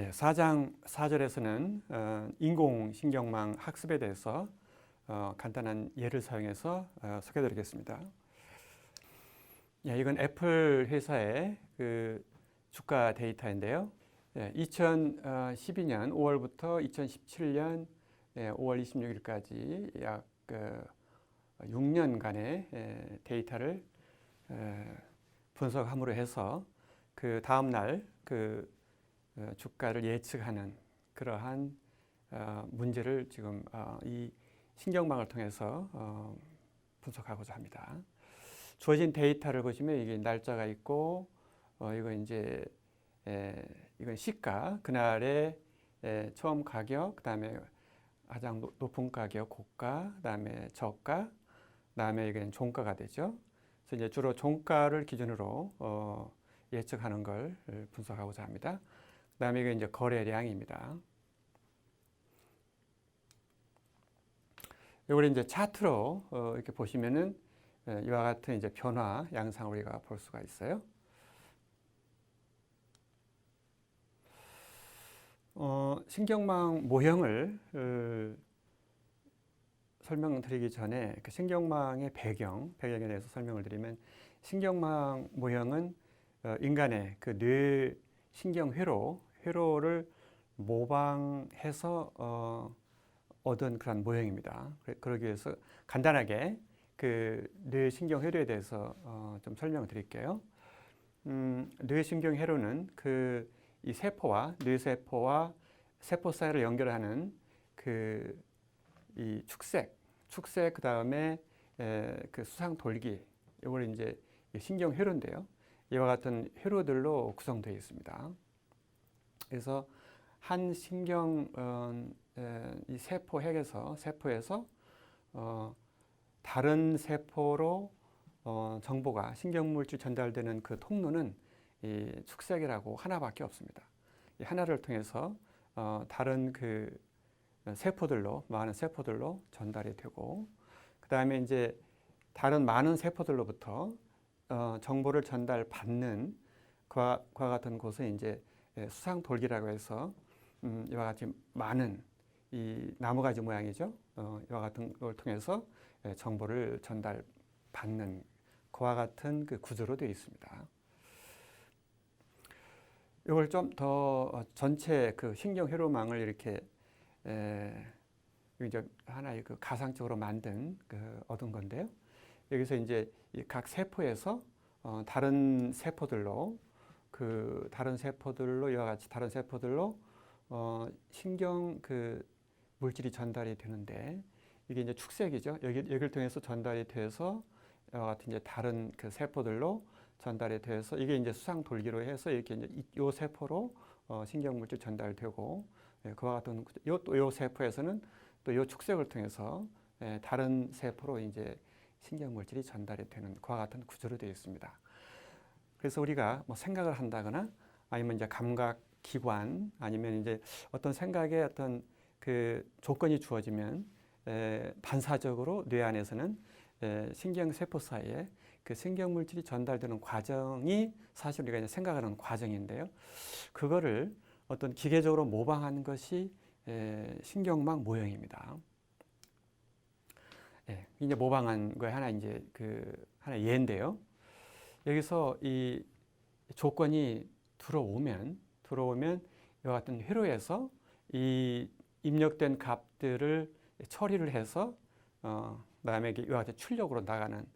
4장 4절에서는 인공신경망 학습에 대해서 간단한 예를 사용해서 소개해드리겠습니다. 이건 애플 회사의 그 주가 데이터인데요. 2012년 5월부터 2017년 5월 26일까지 약 6년간의 데이터를 분석함으로 해서 그 다음날 그 주가를 예측하는 그러한 문제를 지금 이 신경망을 통해서 분석하고자 합니다. 주어진 데이터를 보시면 이게 날짜가 있고 이건 이제 이건 시가, 그날의 처음 가격, 그다음에 가장 높은 가격, 고가, 그다음에 저가, 그다음에 이건 종가가 되죠. 그래서 이제 주로 종가를 기준으로 예측하는 걸 분석하고자 합니다. 그다음에 이게 이제 거래량입니다. 이걸 이제 차트로 이렇게 보시면은 이와 같은 이제 변화 양상을 우리가 볼 수가 있어요. 신경망 모형을 설명드리기 전에 그 신경망의 배경에 대해서 설명을 드리면, 신경망 모형은 인간의 그 뇌 신경 회로를 모방해서 얻은 그런 모형입니다. 그러기 위해서 간단하게 그 뇌신경 회로에 대해서 좀 설명을 드릴게요. 뇌신경 회로는 그 이 세포와 뇌세포와 세포 사이를 연결하는 그 이 축색 그 다음에 그 수상 돌기, 이걸 이제 신경 회로인데요. 이와 같은 회로들로 구성되어 있습니다. 그래서 한 신경 이 세포에서 다른 세포로 정보가 신경물질 전달되는 그 통로는 이 축색이라고 하나밖에 없습니다. 이 하나를 통해서 다른 그 세포들로, 많은 세포들로 전달이 되고, 그 다음에 이제 다른 많은 세포들로부터 정보를 전달받는 그와 같은 곳은 이제 수상 돌기라고 해서 이와 같이 많은 이 나무가지 모양이죠. 이와 같은 걸 통해서 정보를 전달받는 그와 같은 그 구조로 되어 있습니다. 이걸 좀 더 전체 그 신경 회로망을 이렇게 이제 하나의 그 가상적으로 만든 얻은 건데요. 여기서 이제 각 세포에서 다른 세포들로 이와 같이 다른 세포들로 신경 그 물질이 전달이 되는데, 이게 이제 축색이죠. 여기를 통해서 전달이 돼서 이와 같은 이제 다른 그 세포들로 전달이 돼서 이게 이제 수상 돌기로 해서 이렇게 이제 요 세포로 신경 물질 전달되고, 그와 같은 요 세포에서는 또 요 축색을 통해서 다른 세포로 이제 신경 물질이 전달이 되는 그와 같은 구조로 되어 있습니다. 그래서 우리가 뭐 생각을 한다거나 아니면 이제 감각 기관, 아니면 이제 어떤 생각에 어떤 그 조건이 주어지면 반사적으로 뇌 안에서는 신경 세포 사이에 그 신경 물질이 전달되는 과정이 사실 우리가 이제 생각하는 과정인데요. 그거를 어떤 기계적으로 모방하는 것이 신경망 모형입니다. 이제 모방한 거에 하나 이제 하나 예인데요. 여기서 이 조건이 들어오면 이와 같은 회로에서 이 입력된 값들을 처리를 해서 그다음에 이와 같은 출력으로 나가는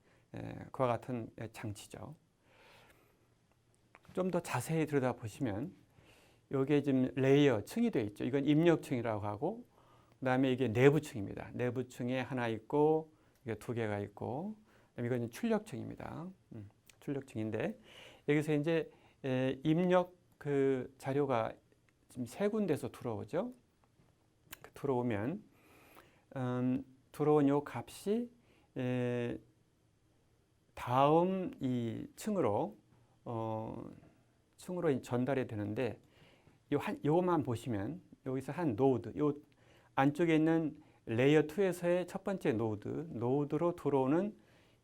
그와 같은 장치죠. 좀 더 자세히 들여다보시면 여기에 지금 레이어 층이 되어 있죠. 이건 입력층이라고 하고, 그다음에 이게 내부층입니다. 내부층에 하나 있고, 이게 두 개가 있고, 이건 출력층입니다. 출력층인데, 여기서 이제 입력 그 자료가 지금 세 군데서 들어오죠. 들어오면 들어온 요 값이 다음 이 층으로 전달이 되는데, 요것만 보시면 여기서 한 노드, 요 안쪽에 있는 레이어 2에서의 첫 번째 노드로 들어오는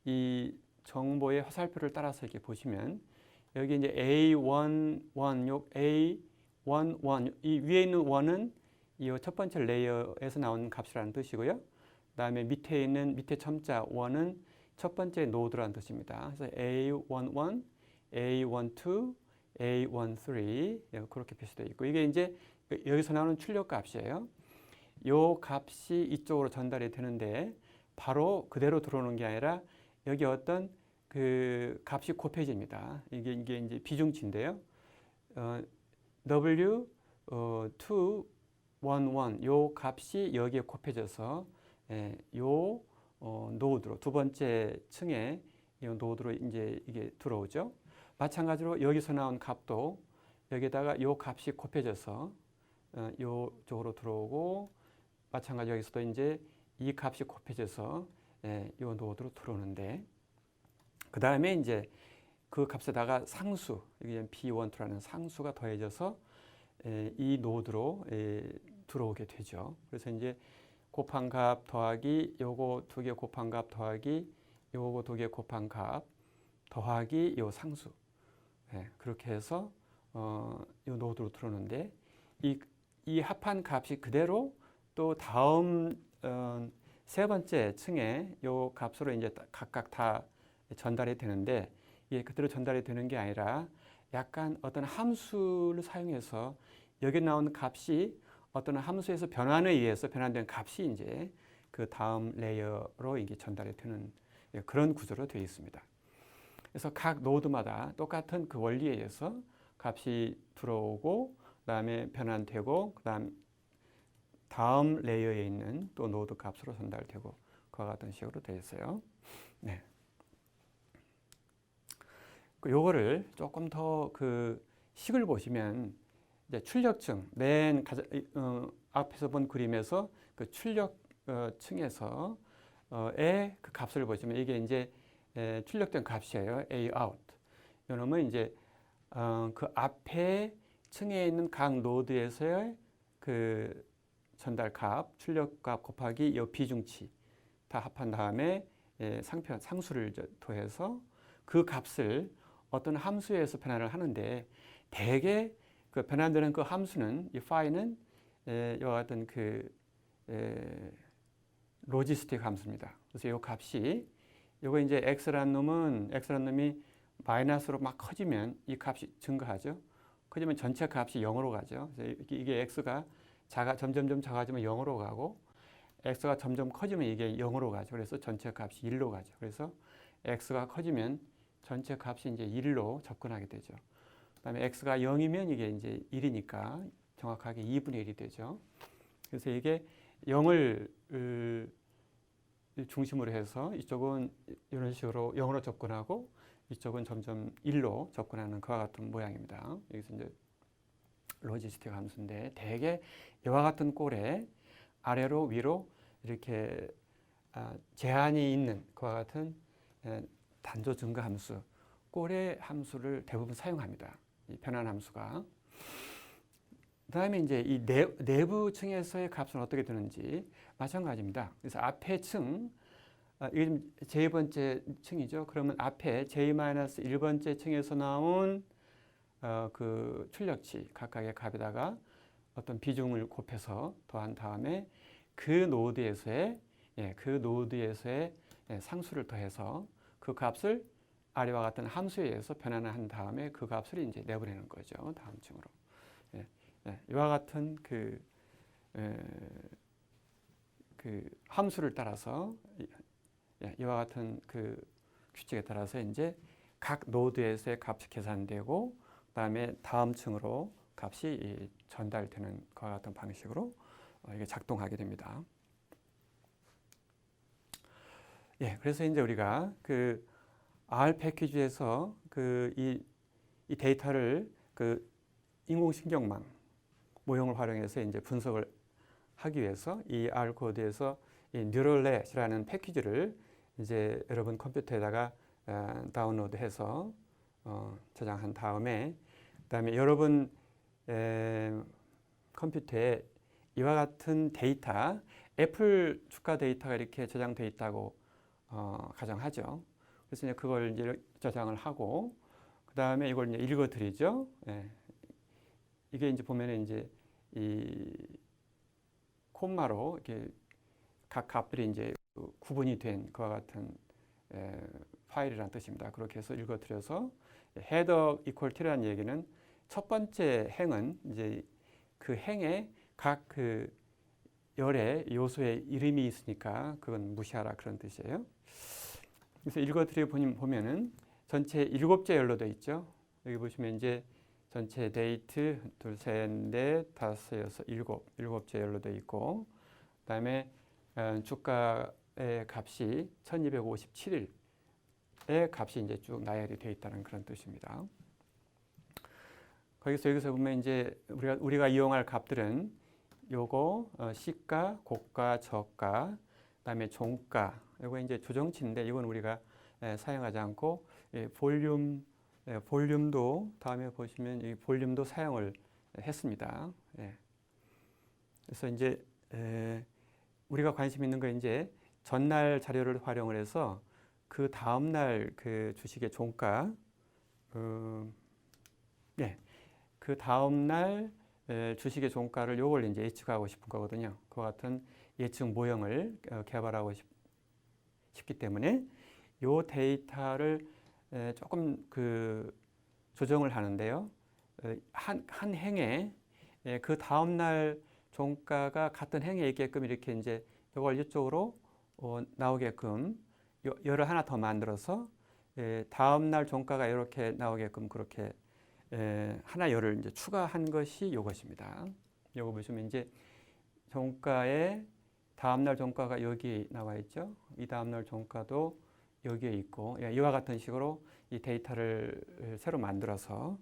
이 정보의 화살표를 따라서 이렇게 보시면 여기 이제 A11, 요 A 이 위에 있는 1은 이 첫 번째 레이어에서 나온 값이라는 뜻이고요. 그다음에 밑에 있는 밑에 첨자 1은 첫 번째 노드라는 뜻입니다. 그래서 A11, A12, A13 그렇게 표시되어 있고 이게 이제 여기서 나오는 출력 값이에요. 요 값이 이쪽으로 전달이 되는데 바로 그대로 들어오는 게 아니라 여기 어떤 그 값이 곱해집니다. 이게 이제 비중치인데요. W 211 요 값이 여기에 곱해져서 요 노드로 두 번째 층에 이 노드로 이제 이게 들어오죠. 마찬가지로 여기서 나온 값도 여기다가 요 값이 곱해져서 요 쪽으로 들어오고 마찬가지로 여기서도 이제 이 값이 곱해져서 요 노드로 들어오는데 그 다음에 이제 그 값에다가 상수 이게 B12라는 상수가 더해져서 이 노드로 들어오게 되죠. 그래서 이제 곱한 값 더하기 요거 두 개 곱한 값 더하기 요거 두 개 곱한 값 더하기 요 상수 그렇게 해서 요 노드로 들어오는데 이 합한 값이 그대로 또 다음 세 번째 층에 요 값으로 이제 각각 다 전달이 되는데 이게 그대로 전달이 되는 게 아니라 약간 어떤 함수를 사용해서 여기 나온 값이 어떤 함수에서 변환에 의해서 변환된 값이 이제 그 다음 레이어로 이게 전달이 되는 그런 구조로 되어 있습니다. 그래서 각 노드마다 똑같은 그 원리에 의해서 값이 들어오고 그다음에 변환되고 그다음 다음 레이어에 있는 또 노드 값으로 전달되고 그와 같은 식으로 되어 있어요. 네. 요거를 조금 더 그 식을 보시면 이제 출력층 맨 앞에서 본 그림에서 그 출력층에서의 그 값을 보시면 이게 이제 출력된 값이에요. A out. 이놈은 이제 그 앞에 층에 있는 각 노드에서의 그 전달 값, 출력 값 곱하기 이 비중치 다 합한 다음에 상수를 더해서 그 값을 어떤 함수에서 변환을 하는데 대개 그 변환되는 그 함수는 이 파이는 이와 같은 그 로지스틱 함수입니다. 그래서 이 값이 요거 이제 x라는 놈이 마이너스로 막 커지면 이 값이 증가하죠. 커지면 전체 값이 0으로 가죠. 그래서 이게 x가 점점점 작아지면 0으로 가고 x가 점점 커지면 이게 0으로 가죠. 그래서 전체 값이 1로 가죠. 그래서 x가 커지면 전체 값이 이제 1로 접근하게 되죠. 그다음에 x가 0이면 이게 이제 1이니까 정확하게 2분의 1이 되죠. 그래서 이게 0을 중심으로 해서 이쪽은 이런 식으로 0으로 접근하고 이쪽은 점점 1로 접근하는 그와 같은 모양입니다. 여기서 이제 로지스틱 함수인데 대개 이와 같은 꼴에 아래로 위로 이렇게 제한이 있는 그와 같은 단조 증가 함수, 꼴의 함수를 대부분 사용합니다. 이 변환 함수가. 그다음에 이제 이 내부 층에서의 값은 어떻게 되는지 마찬가지입니다. 그래서 앞에 층, 이게 제2번째 층이죠. 그러면 앞에 j-1번째 층에서 나온 그 출력치 각각의 값에다가 어떤 비중을 곱해서 더한 다음에 그 노드에서의 상수를 더해서 그 값을 아래와 같은 함수에 의해서 변환을 한 다음에 그 값을 이제 내보내는 거죠. 다음 층으로. 이와 같은 그 함수를 따라서 이와 같은 그 규칙에 따라서 이제 각 노드에서의 값이 계산되고 그다음에 다음 층으로 값이 전달되는 것과 같은 방식으로 이게 작동하게 됩니다. 그래서 이제 우리가 그 R 패키지에서 이 데이터를 그 인공신경망 모형을 활용해서 이제 분석을 하기 위해서 이 R 코드에서 이 뉴럴넷이라는 패키지를 이제 여러분 컴퓨터에다가 다운로드해서 저장한 다음에 그다음에 여러분 컴퓨터에 이와 같은 데이터, 애플 주가 데이터가 이렇게 저장되어 있다고 가정하죠. 그래서 이제 그걸 이제 저장을 하고 그 다음에 이걸 이제 읽어드리죠. 이게 이제 보면은 이제 이 콤마로 이렇게 각 값들이 이제 구분이 된 그와 같은 파일이라는 뜻입니다. 그렇게 해서 읽어드려서 header equal to라는 얘기는 첫 번째 행은 이제 그 행에 각 그 열의 요소의 이름이 있으니까 그건 무시하라 그런 뜻이에요. 그래서 읽어드려 보면은 전체 7째 열로 되어 있죠. 여기 보시면 이제 전체 데이트 둘, 셋, 넷, 다섯, 여섯, 일곱째 열로 되어 있고, 그다음에 주가의 값이 1257일의 값이 이제 쭉 나열이 되어 있다는 그런 뜻입니다. 여기서 보면 이제 우리가 이용할 값들은 요거 시가, 고가, 저가, 그다음에 종가, 요거 이제 조정치인데 이건 우리가 사용하지 않고 볼륨도 다음에 보시면 이 볼륨도 사용을 했습니다. 그래서 이제 우리가 관심 있는 건 이제 전날 자료를 활용을 해서 그 다음 날 그 주식의 종가, 그 다음 날 주식의 종가를 요걸 이제 예측하고 싶은 거거든요. 그와 같은 예측 모형을 개발하고 싶기 때문에 요 데이터를 조금 그 조정을 하는데요. 한 행에 그 다음 날 종가가 같은 행에 있게끔 이렇게 이제 이걸 이쪽으로 나오게끔 열을 하나 더 만들어서 다음 날 종가가 이렇게 나오게끔 그렇게 하나 열을 이제 추가한 것이 이것입니다. 요거 보시면 이제 종가의 다음 날 종가가 여기 나와 있죠. 이 다음 날 종가도 여기에 있고, 이와 같은 식으로 이 데이터를 새로 만들어서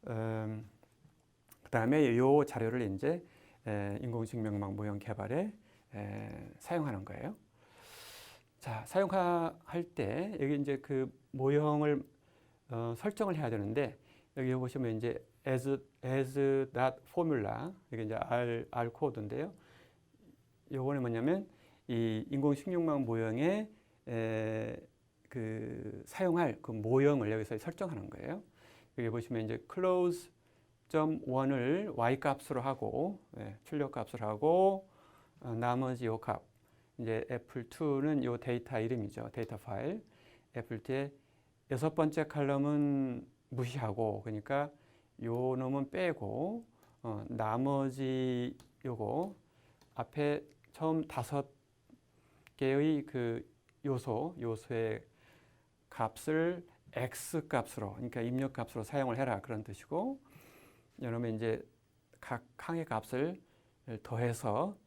그 다음에 이 자료를 이제 인공식명망 모형 개발에 사용하는 거예요. 자, 사용할 때 여기 이제 그 모형을 설정을 해야 되는데 여기 보시면 이제 as.formula 이게 이제 R 코드인데요. 요거는 뭐냐면 이 인공식명망 모형에 그 사용할 그 모형을 여기서 설정하는 거예요. 여기 보시면 이제 close.1을 y 값으로 하고 출력 값으로 하고 나머지 요 값 이제 애플2는 요 데이터 이름이죠. 데이터 파일. 애플2의 여섯 번째 칼럼은 무시하고 그러니까 요 놈은 빼고 나머지 요거 앞에 처음 5개의 그 요소의 값을 x 값으로 그러니까 입력 값으로 사용을 해라 그런 뜻이고 여러분 이제 각 항의 값을 더해서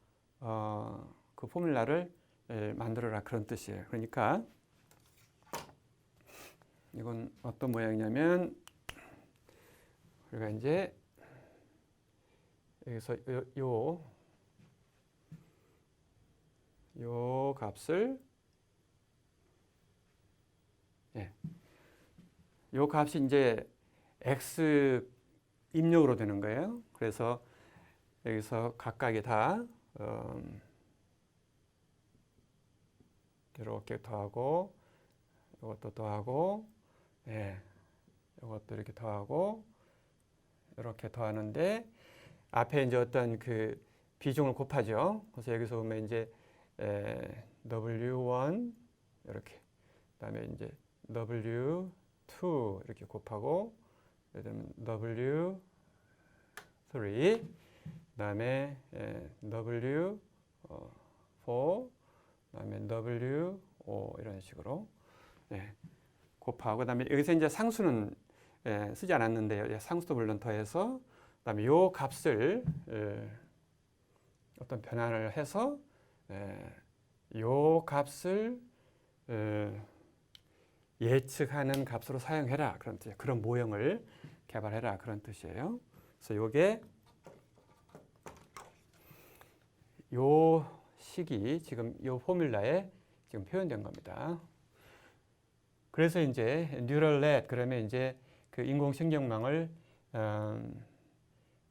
그 포뮬라를 만들어라 그런 뜻이에요. 그러니까 이건 어떤 모양이냐면 우리가 이제 여기서 요 값을 요 값이 이제 x 입력으로 되는 거예요. 그래서 여기서 각각이 다 이렇게 더하고 이것도 더하고 이것도 이렇게 더하고 이렇게 더하는데 앞에 이제 어떤 그 비중을 곱하죠. 그래서 여기서 보면 이제 W1 이렇게 그다음에 이제 W2 이렇게 곱하고 그다음에 W3 그다음에 W4 그다음에 W5 이런 식으로 곱하고 그다음에 여기서 이제 상수는 쓰지 않았는데요. 상수도 물론 더해서 그다음에 요 값을 어떤 변환을 해서 요 값을 예측하는 값으로 사용해라 그런 뜻이에요. 그런 모형을 개발해라 그런 뜻이에요. 그래서 요게 요 식이 지금 요 포뮬라에 지금 표현된 겁니다. 그래서 이제 뉴럴 넷 그러면 이제 그 인공신경망을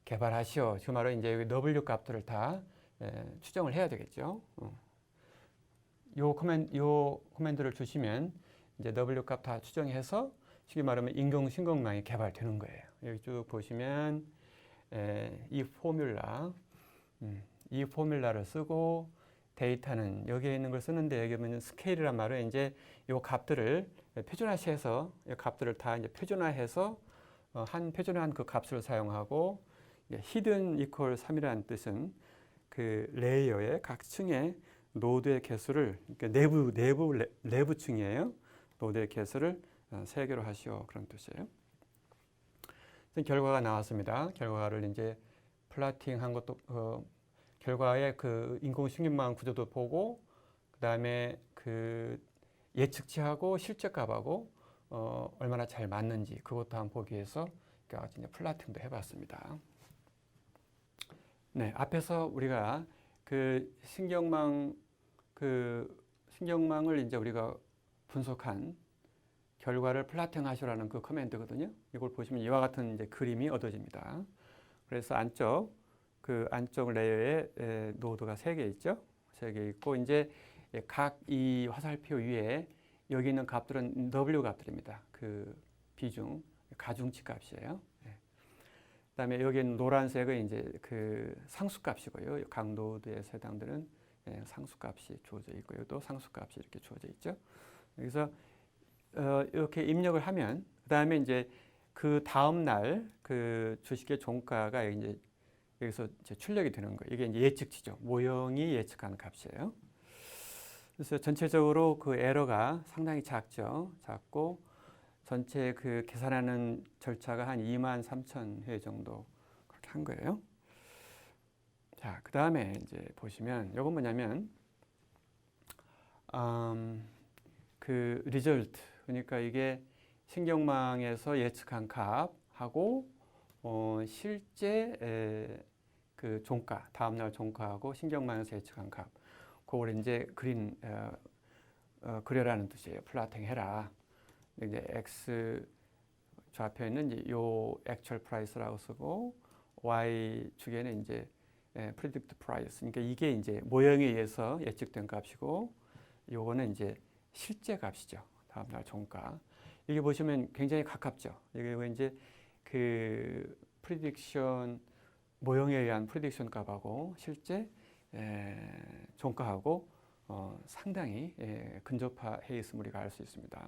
개발하시오. 그 말은 이제 W 값들을 다 추정을 해야 되겠죠. 요 코맨드를 주시면 이제 W 값 다 추정해서 쉽게 말하면 인공신경망이 개발되는 거예요. 여기 쭉 보시면 이 포뮬라, 이 포뮬라를 쓰고 데이터는 여기에 있는 걸 쓰는데 여기 보면 스케일이란 말은 이제 이 값들을 표준화시해서 이 값들을 다 이제 표준화해서 한 표준화한 그 값을 사용하고 히든 이퀄 3이라는 뜻은 그 레이어의 각 층의 노드의 개수를 그러니까 내부 층이에요. 노드의 개수를 3개로 하시오 그런 뜻이에요. 결과가 나왔습니다. 결과를 이제 플라팅한 것도 결과의 그 인공신경망 구조도 보고 그다음에 그 예측치하고 실제값하고 얼마나 잘 맞는지 그것도 한번 보기 위해서 이제 플라팅도 해봤습니다. 네, 앞에서 우리가 그 신경망을 이제 우리가 분석한 결과를 플라팅하시라는 그 커맨드거든요. 이걸 보시면 이와 같은 이제 그림이 얻어집니다. 그래서 안쪽 레이어에 노드가 3개 있죠. 3개 있고 이제 각 이 화살표 위에 여기 있는 값들은 W 값들입니다. 그 비중 가중치 값이에요. 그다음에 여기 있는 노란색은 이제 그 상수값이고요. 각 노드의 해당되는 상수값이 주어져 있고요. 또 상수값이 이렇게 주어져 있죠. 그래서 이렇게 입력을 하면 그다음에 이제 그 다음 날 그 주식의 종가가 이제 여기서 이제 출력이 되는 거예요. 이게 이제 예측치죠. 모형이 예측하는 값이에요. 그래서 전체적으로 그 에러가 상당히 작고 전체 그 계산하는 절차가 한 23,000회 정도 그렇게 한 거예요. 자, 그 다음에 이제 보시면 이건 뭐냐면 그 리절트 그러니까 이게 신경망에서 예측한 값하고 실제 그 종가 다음날 종가하고 신경망에서 예측한 값 그걸 이제 그려라는 뜻이에요. 플라팅 해라. 이제 x 좌표에는 이제 요 액츄얼 프라이스라고 쓰고 y 축에는 이제 predict price. 그러니까 이게 이제 모형에 의해서 예측된 값이고 요거는 이제 실제 값이죠. 다음날 종가. 이게 보시면 굉장히 가깝죠. 이게 이제 그 프리딕션 모형에 의한 프리딕션 값하고 실제 종가하고 상당히 근접화해 있음을 우리가 알 수 있습니다.